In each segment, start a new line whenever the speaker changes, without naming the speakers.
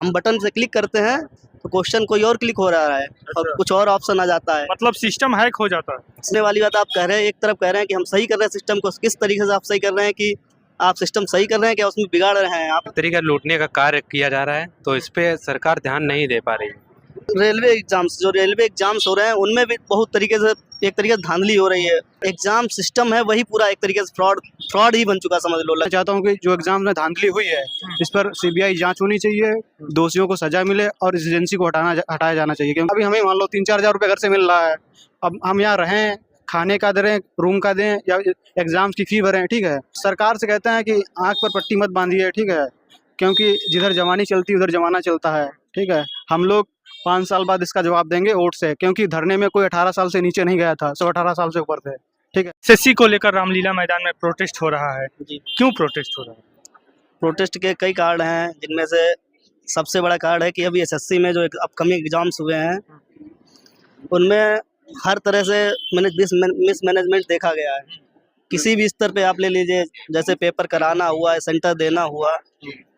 हम बटन से क्लिक करते हैं तो क्वेश्चन कोई और क्लिक हो रहा है और कुछ और ऑप्शन आ जाता है।
मतलब सिस्टम हैक हो जाता है।
इसने वाली बात आप कह रहे हैं, एक तरफ कह रहे हैं कि हम सही कर रहे हैं सिस्टम को, किस तरीके से आप सही कर रहे हैं कि आप सिस्टम सही कर रहे हैं क्या उसमें बिगाड़ रहे हैं आप?
तरीका लूटने का कार्य किया जा रहा है, तो इस पे सरकार ध्यान नहीं दे पा रही है।
रेलवे एग्जाम्स हो रहे हैं उनमें भी बहुत तरीके से एक तरीके से धांधली हो रही है। एग्जाम सिस्टम है वही पूरा एक तरीके से फ्रॉड ही बन चुका समझ लो।
मैं चाहता हूँ कि जो एग्जाम में धांधली हुई है इस पर सीबीआई जांच होनी चाहिए, दोषियों को सजा मिले और इस एजेंसी को हटाया जाना चाहिए। क्योंकि अभी हमें मान लो 3-4 हज़ार रुपये घर से मिल रहा है, अब हम यहाँ रहें, खाने का दें, रूम का दें या एग्जाम की फी भरें, ठीक है। सरकार से कहते हैं कि आँख पर पट्टी मत बांधिए, ठीक है, क्योंकि जिधर जवानी चलती उधर जमाना चलता है, ठीक है। हम लोग 5 साल बाद इसका जवाब देंगे वोट से, क्योंकि धरने में कोई 18 साल से नीचे नहीं गया था, सब 18 साल से ऊपर थे, ठीक है।
एसएससी को लेकर रामलीला मैदान में प्रोटेस्ट हो रहा है
जी,
क्यों प्रोटेस्ट हो रहा है?
प्रोटेस्ट के कई कारण हैं, जिनमें से सबसे बड़ा कारण है कि अभी एसएससी में जो अपकमिंग एग्जाम्स हुए हैं उनमें हर तरह से मिसमैनेजमेंट देखा गया है। किसी भी स्तर पे आप ले लीजिए, जैसे पेपर कराना हुआ, सेंटर देना हुआ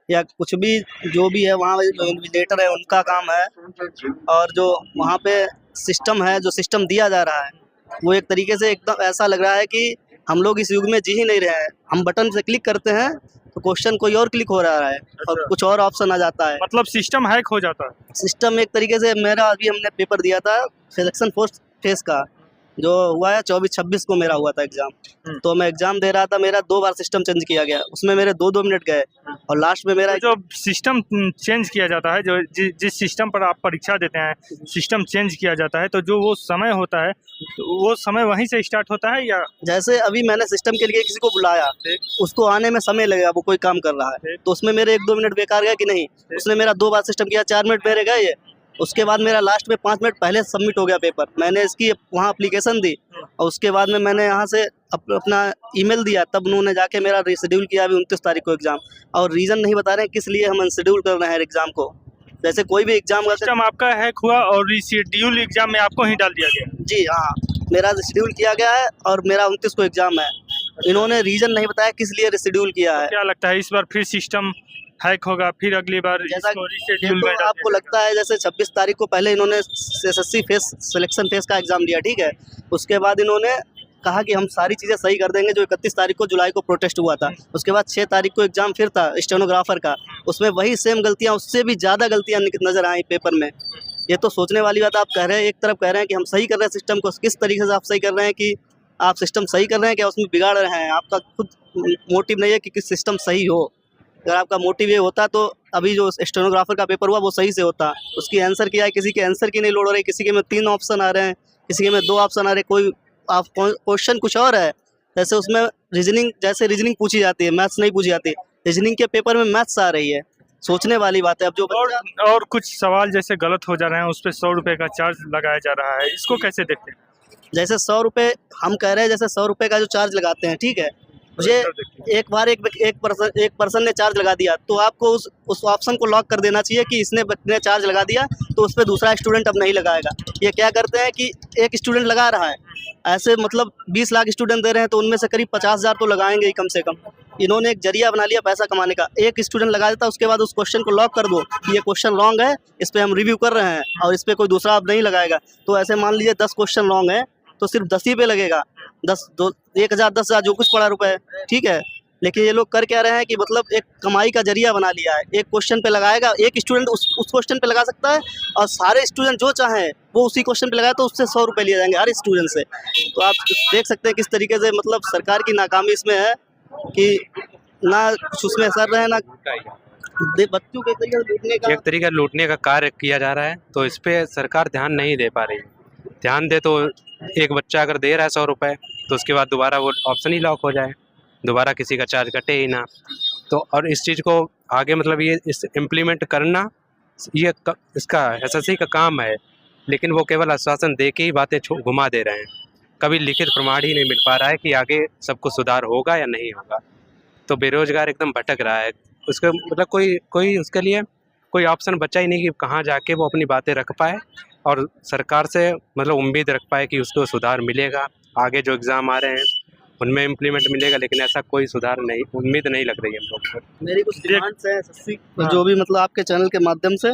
या कुछ भी जो भी है, वहाँ जो इन्विजिलेटर है उनका काम है, और जो वहाँ पे सिस्टम है, जो सिस्टम दिया जा रहा है वो एक तरीके से एकदम ऐसा लग रहा है कि हम लोग इस युग में जी ही नहीं रहे हैं। हम बटन से क्लिक करते हैं तो क्वेश्चन कोई और क्लिक हो रहा है और कुछ और ऑप्शन आ जाता है।
मतलब सिस्टम हैक हो जाता है।
सिस्टम एक तरीके से मेरा अभी हमने पेपर दिया था सिलेक्शन फोर्स फेस का, जो हुआ है 24-26 को मेरा हुआ था एग्जाम। तो मैं एग्जाम दे रहा था, मेरा 2 बार सिस्टम चेंज किया गया, उसमें मेरे 2-2 मिनट गए और लास्ट में मेरा
जो सिस्टम चेंज किया जाता है, जो जिस सिस्टम पर आप परीक्षा देते हैं सिस्टम चेंज किया जाता है, तो जो वो समय होता है तो वो समय वहीं से स्टार्ट होता है या
जैसे अभी मैंने सिस्टम के लिए किसी को बुलाया, उसको आने में समय लगेगा, वो कोई काम कर रहा है तो उसमें मेरे 1-2 मिनट बेकार गए कि नहीं। उसने मेरा 2 बार सिस्टम किया, 4 मिनट मेरे गए, उसके बाद मेरा लास्ट में 5 मिनट पहले सबमिट हो गया पेपर। मैंने इसकी वहाँ एप्लीकेशन दी और उसके बाद में मैंने यहाँ से अपना ईमेल दिया, तब उन्होंने जाके मेरा रिशेड्यूल किया अभी 29 तारीख को एग्जाम। और रीज़न नहीं बता रहे हैं किस लिए हम अनशेड्यूल कर रहे हैं एग्जाम को। जैसे कोई भी एग्जाम का
सिस्टम आपका हैक हुआ और रिशेड्यूल एग्जाम में आपको ही डाल दिया गया।
जी हाँ, मेरा रिशेड्यूल किया गया है और मेरा 29 को एग्जाम है। इन्होंने रीज़न नहीं बताया किस लिए रिशेड्यूल किया है।
क्या लगता है इस बार फिर सिस्टम हैक होगा, फिर अगली बार
जैसा
इसको रिशेड्यूल में डाल
आपको
दिया
लगता है जैसे 26 तारीख को पहले इन्होंने एसएससी फेस सिलेक्शन फेस का एग्जाम दिया, ठीक है। उसके बाद इन्होंने कहा कि हम सारी चीज़ें सही कर देंगे, जो 31 तारीख को जुलाई को प्रोटेस्ट हुआ था। उसके बाद 6 तारीख को एग्जाम फिर था स्टेनोग्राफर का, उसमें वही सेम गलतियाँ, उससे भी ज़्यादा गलतियाँ नज़र आई पेपर में। ये तो सोचने वाली बात आप कह रहे हैं, एक तरफ कह रहे हैं कि हम सही कर रहे हैं सिस्टम को, किस तरीके से आप सही कर रहे हैं कि आप सिस्टम सही कर रहे हैं क्या उसमें बिगाड़ रहे हैं? आपका खुद मोटिव नहीं है कि सिस्टम सही हो। अगर आपका मोटिव ये होता तो अभी जो स्टेनोग्राफर का पेपर हुआ वो सही से होता। उसकी आंसर किया है, किसी के आंसर की नहीं लोड हो रही, किसी के में 3 ऑप्शन आ रहे हैं, किसी के में 2 ऑप्शन आ रहे हैं, कोई आप क्वेश्चन कुछ और है। जैसे उसमें रीजनिंग पूछी जाती है, मैथ्स नहीं पूछी जाती। रीजनिंग के पेपर में मैथ्स आ रही है, सोचने वाली बात है। अब जो
और कुछ सवाल जैसे गलत हो जा रहे हैं उस पर 100 रुपये का चार्ज लगाया जा रहा है, इसको कैसे देखते हैं?
जैसे 100 रुपये हम कह रहे हैं, जैसे 100 रुपये का जो चार्ज लगाते हैं, ठीक है, मुझे एक बार एक पर्सन ने चार्ज लगा दिया तो आपको उस ऑप्शन को लॉक कर देना चाहिए कि इसने चार्ज लगा दिया तो उस पर दूसरा स्टूडेंट अब नहीं लगाएगा। ये क्या करते हैं कि एक स्टूडेंट लगा रहा है, ऐसे मतलब 20 लाख स्टूडेंट दे रहे हैं तो उनमें से करीब 50,000 तो लगाएंगे ही कम से कम। इन्होंने एक जरिया बना लिया पैसा कमाने का। एक स्टूडेंट लगा देता, उसके बाद उस क्वेश्चन को लॉक कर दो कि ये क्वेश्चन रॉन्ग है, इस पर हम रिव्यू कर रहे हैं और इस पर कोई दूसरा अब नहीं लगाएगा। तो ऐसे मान लीजिए 10 क्वेश्चन रॉन्ग है तो सिर्फ 10 ही पे लगेगा, 1,000 10,000 जो कुछ पड़ा रुपए, ठीक है। लेकिन ये लोग कर क्या रहे हैं कि मतलब एक कमाई का जरिया बना लिया है। एक क्वेश्चन पे लगाएगा, एक स्टूडेंट उस क्वेश्चन पे लगा सकता है और सारे स्टूडेंट जो चाहें वो उसी क्वेश्चन पे लगाए तो उससे 100 रुपये लिए जाएंगे हर स्टूडेंट से। तो आप देख सकते हैं किस तरीके से मतलब सरकार की नाकामी इसमें है कि ना कुछ उसमें असर रहे, ना बच्चों के
एक तरीका लूटने का कार्य किया जा रहा है, तो इस पे सरकार ध्यान नहीं दे पा रही है। ध्यान दे तो एक बच्चा अगर दे रहा है 100 रुपये तो उसके बाद दोबारा वो ऑप्शन ही लॉक हो जाए, दोबारा किसी का चार्ज कटे ही ना। तो और इस चीज़ को आगे मतलब ये इस इम्प्लीमेंट करना ये इसका एसएससी का काम है, लेकिन वो केवल आश्वासन दे के ही बातें घुमा दे रहे हैं। कभी लिखित प्रमाण ही नहीं मिल पा रहा है कि आगे सब कुछ सुधार होगा या नहीं होगा। तो बेरोजगार एकदम भटक रहा है, उसके मतलब कोई उसके लिए कोई ऑप्शन बचा ही नहीं कि कहाँ जाके वो अपनी बातें रख पाए और सरकार से मतलब उम्मीद रख पाए कि उसको सुधार मिलेगा। आगे जो एग्ज़ाम आ रहे हैं उनमें इम्प्लीमेंट मिलेगा, लेकिन ऐसा कोई सुधार नहीं, उम्मीद नहीं लग रही है हम लोग को।
मेरी कुछ डिमांड्स हैं एसएससी
हाँ।
जो भी मतलब आपके चैनल के माध्यम से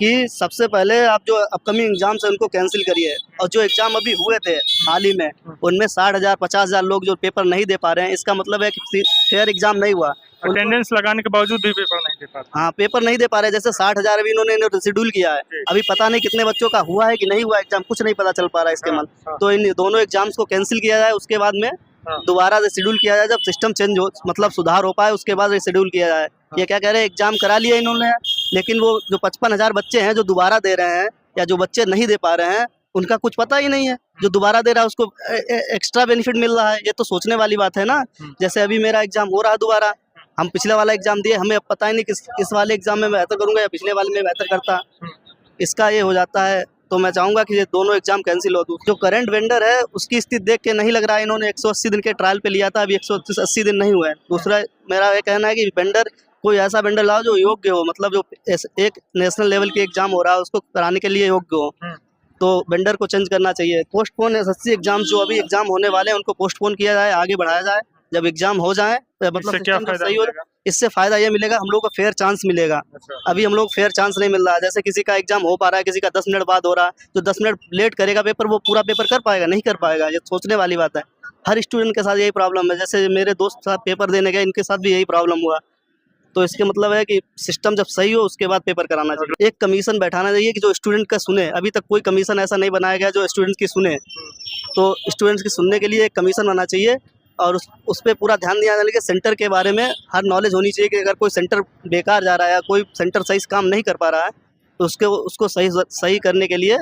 कि सबसे पहले आप जो अपकमिंग एग्जाम्स हैं उनको कैंसिल करिए, और जो एग्जाम अभी हुए थे हाल ही में उनमें 60,000 50,000 लोग जो पेपर नहीं दे पा रहे हैं, इसका मतलब है कि फेयर एग्जाम नहीं हुआ।
अटेंडेंस लगाने के बावजूद भी पेपर नहीं दे पाते।
हाँ, पेपर नहीं दे पा रहे। जैसे 60,000 अभी इन्होंने शेड्यूल किया है, अभी पता नहीं कितने बच्चों का हुआ है कि नहीं हुआ एग्जाम, कुछ नहीं पता चल पा रहा है इसके
हाँ,
मन।
हाँ।
तो इन दोनों एग्जाम्स को कैंसिल किया जाए, उसके बाद में
हाँ।
दोबारा से शेड्यूल किया जाए, जब सिस्टम चेंज हो मतलब सुधार हो पाए उसके बाद शेड्यूल किया जाए। ये क्या कह रहे हैं, एग्जाम करा लिया इन्होंने, लेकिन वो जो 55,000 बच्चे हैं जो दोबारा दे रहे हैं या जो बच्चे नहीं दे पा रहे हैं उनका कुछ पता ही नहीं है। जो दोबारा दे रहा है उसको एक्स्ट्रा बेनिफिट मिल रहा है, ये तो सोचने वाली बात है ना। जैसे अभी मेरा एग्जाम हो रहा है दोबारा, हम पिछले वाला एग्जाम दिए, हमें अब पता ही नहीं किस इस वाले एग्जाम में बेहतर करूंगा या पिछले वाले में बेहतर करता, इसका ये हो जाता है। तो मैं चाहूंगा कि ये दोनों एग्जाम कैंसिल हो। जो करंट वेंडर है उसकी स्थिति देख के नहीं लग रहा है, इन्होंने 180 दिन के ट्रायल पे लिया था, अभी 180 दिन नहीं हुए हैं। दूसरा मेरा ये कहना है कि वेंडर कोई ऐसा वेंडर लाओ जो योग्य हो, मतलब जो एक नेशनल लेवल की एग्जाम हो रहा है उसको कराने के लिए योग्य हो, तो वेंडर को चेंज करना चाहिए। पोस्टपोन एसएससी एग्जाम जो अभी एग्जाम होने वाले हैं उनको पोस्टपोन किया जाए, आगे बढ़ाया जाए। जब एग्जाम हो जाए मतलब
इससे क्या
system जब
फायदा
सही हो,
मिलेगा?
इससे फायदा ये मिलेगा हम लोग को फेयर चांस मिलेगा। अभी हम लोग फेयर चांस नहीं मिल रहा है। जैसे किसी का एग्जाम हो पा रहा है, किसी का 10 मिनट बाद हो रहा है, जो 10 मिनट लेट करेगा पेपर वो पूरा पेपर कर पाएगा, नहीं कर पाएगा। ये सोचने वाली बात है। हर स्टूडेंट के साथ यही प्रॉब्लम है। जैसे मेरे दोस्त साथ पेपर देने गए, इनके साथ भी यही प्रॉब्लम हुआ। तो इसके मतलब है कि सिस्टम जब सही हो उसके बाद पेपर कराना चाहिए। एक कमीशन बैठाना चाहिए कि जो स्टूडेंट का सुने। अभी तक कोई कमीशन ऐसा नहीं बनाया गया जो स्टूडेंट्स की सुने, तो स्टूडेंट्स की सुनने के लिए एक कमीशन आना चाहिए और उस पर पूरा ध्यान दिया जाना चाहिए। सेंटर के बारे में हर नॉलेज होनी चाहिए कि अगर कोई सेंटर बेकार जा रहा है या कोई सेंटर सही से काम नहीं कर पा रहा है तो उसको सही करने के लिए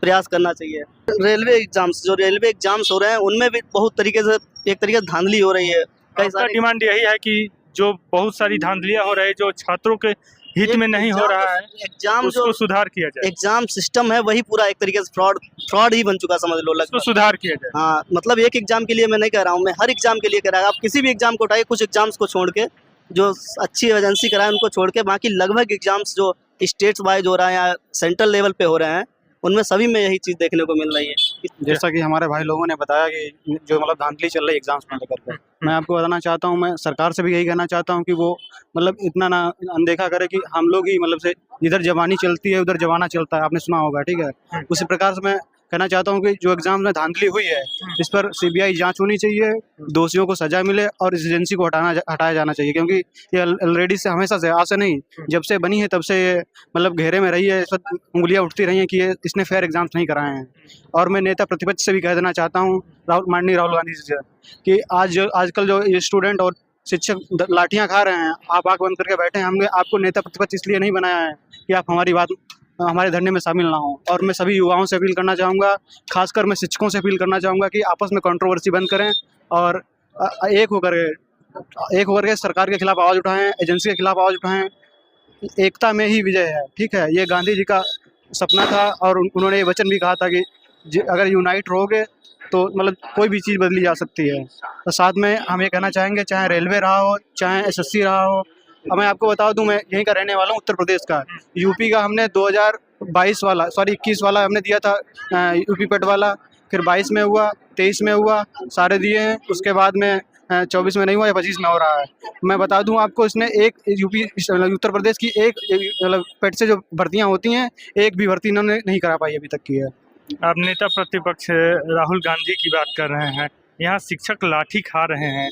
प्रयास करना चाहिए। रेलवे एग्जाम्स हो रहे हैं उनमें भी बहुत तरीके से एक तरीके से धांधली हो रही है। कई
आपका
सारे
डिमांड यही है कि जो बहुत सारी धांधलियां हो रही है, जो छात्रों के हित में नहीं हो रहा है,
एग्जाम
उसको
जो
सुधार किया जाए,
एग्जाम सिस्टम है वही पूरा एक तरीके से फ्रॉड ही बन चुका समझ लो
उसको
लगभग।
सुधार किया जाए।
हाँ, मतलब एक एग्जाम के लिए मैं नहीं कह रहा हूँ, मैं हर एग्जाम के लिए कह रहा हूँ। आप किसी भी एग्जाम को उठाइए, कुछ एग्जाम्स को छोड़ के जो अच्छी एजेंसी कराए उनको छोड़ के बाकी लगभग एग्जाम्स जो स्टेट्स वाइज हो रहा है या सेंट्रल लेवल पे हो रहे हैं उनमें सभी में यही चीज़ देखने को मिल रही है।
जैसा कि हमारे भाई लोगों ने बताया कि जो मतलब धांधली चल रही है एग्जाम्स में लेकर के, मैं आपको बताना चाहता हूँ, मैं सरकार से भी यही कहना चाहता हूँ कि वो मतलब इतना ना अनदेखा करे कि हम लोग ही मतलब से जिधर जवानी चलती है उधर जवाना चलता है, आपने सुना होगा, ठीक है। उसी प्रकार से मैं कहना चाहता हूँ कि जो एग्जाम में धांधली हुई है इस पर सीबीआई जांच होनी चाहिए, दोषियों को सजा मिले और इस एजेंसी को हटाया जाना चाहिए, क्योंकि ये ऑलरेडी से हमेशा से आज से नहीं, जब से बनी है तब से ये मतलब घेरे में रही है, इस पर उंगलियां उठती रही हैं कि इसने फेयर एग्जाम्स नहीं कराए हैं। और मैं नेता प्रतिपक्ष से भी कह देना चाहता हूँ, माननीय राहुल गांधी जी से, कि आजकल जो ये स्टूडेंट और शिक्षक लाठियाँ खा रहे हैं, आप आँख बंद करके बैठे हैं। हमने आपको नेता प्रतिपक्ष इसलिए नहीं बनाया है कि आप हमारे धरने में शामिल ना हो। और मैं सभी युवाओं से अपील करना चाहूँगा, खासकर मैं शिक्षकों से अपील करना चाहूँगा कि आपस में कंट्रोवर्सी बंद करें और एक होकर के सरकार के खिलाफ आवाज़ उठाएं, एजेंसी के खिलाफ आवाज़ उठाएं। एकता में ही विजय है, ठीक है। ये गांधी जी का सपना था और उन्होंने ये वचन भी कहा था कि अगर यूनाइट रहोगे तो मतलब कोई भी चीज़ बदली जा सकती है। तो साथ में हम ये कहना चाहेंगे, चाहे रेलवे रहा हो, चाहे एसएससी रहा हो। अब मैं आपको बता दूं, मैं यहीं का रहने वाला हूँ, उत्तर प्रदेश का। यूपी का हमने 21 वाला हमने दिया था, यूपी पेट वाला, फिर 22 में हुआ, 23 में हुआ, सारे दिए हैं। उसके बाद में 24 में नहीं हुआ या 25 में हो रहा है। मैं बता दूं आपको, इसने एक उत्तर प्रदेश की एक मतलब पेट से जो भर्तियाँ होती हैं, एक भी भर्ती इन्होंने नहीं करा पाई अभी तक की है।
आप नेता प्रतिपक्ष राहुल गांधी की बात कर रहे हैं, यहाँ शिक्षक लाठी खा रहे हैं,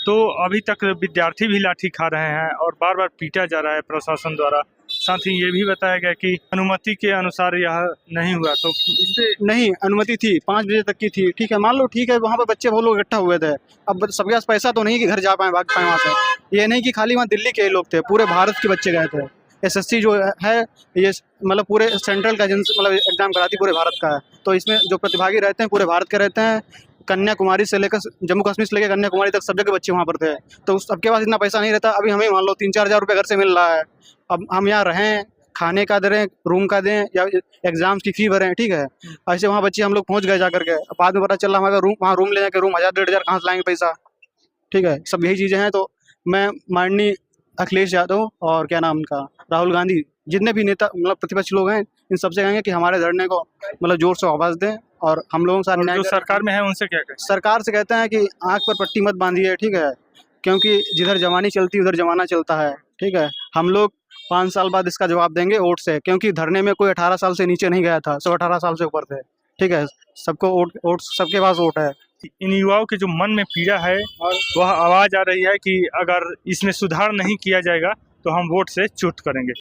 तो अभी तक विद्यार्थी भी लाठी खा रहे हैं और बार बार पीटा जा रहा है प्रशासन द्वारा। साथ ही ये भी बताया गया कि अनुमति के अनुसार यह नहीं हुआ, तो
इससे नहीं, अनुमति थी 5 बजे तक की थी, ठीक है, मान लो, ठीक है। वहाँ पर बच्चे बहुत लोग इकट्ठा हुए थे। अब सबके पास पैसा तो नहीं कि घर जा पाए, भाग पाए वहाँ से। ये नहीं कि खाली वहाँ दिल्ली के लोग थे, पूरे भारत के बच्चे गए थे। एसएससी जो है ये मतलब पूरे सेंट्रल का एजेंसी मतलब एग्जाम कराती पूरे भारत का है, तो इसमें जो प्रतिभागी रहते हैं पूरे भारत के रहते हैं। कन्याकुमारी से लेकर जम्मू कश्मीर से लेकर कन्याकुमारी तक सब जगह बच्चे वहाँ पर थे, तो सबके पास इतना पैसा नहीं रहता। अभी हमें मान लो 3-4 हज़ार रुपये घर से मिल रहा है, अब हम यहाँ रहें, खाने का दें, रूम का दें या एग्जाम्स की फ़ी भरें, ठीक है। ऐसे वहाँ बच्चे हम लोग पहुँच गए जा करके, बाद में पता चला हमारा वहाँ रूम ले जाकर रूम 1000-1500 कहाँ से लाएंगे पैसा, ठीक है। सब यही चीज़ें हैं। तो मैं माननीय अखिलेश यादव और क्या नाम उनका, राहुल गांधी, जितने भी नेता मतलब प्रतिपक्ष लोग हैं, इन सबसे कहेंगे कि हमारे धरने को मतलब जोर से आवाज़ दें और हम लोगों के साथ
और
न्याय
जो
करें।
सरकार में है उनसे क्या कहें?
सरकार से कहते हैं कि आंख पर पट्टी मत बांधिए, ठीक है, क्योंकि जिधर जवानी चलती है उधर जमाना चलता है, ठीक है। हम लोग 5 साल बाद इसका जवाब देंगे वोट से, क्योंकि धरने में कोई 18 साल से नीचे नहीं गया था, सब 18 साल से ऊपर थे, ठीक है। सबको वोट सबके पास वोट है।
इन युवाओं के जो मन में पीड़ा है वह आवाज़ आ रही है कि अगर इसमें सुधार नहीं किया जाएगा तो हम वोट से च्युत करेंगे।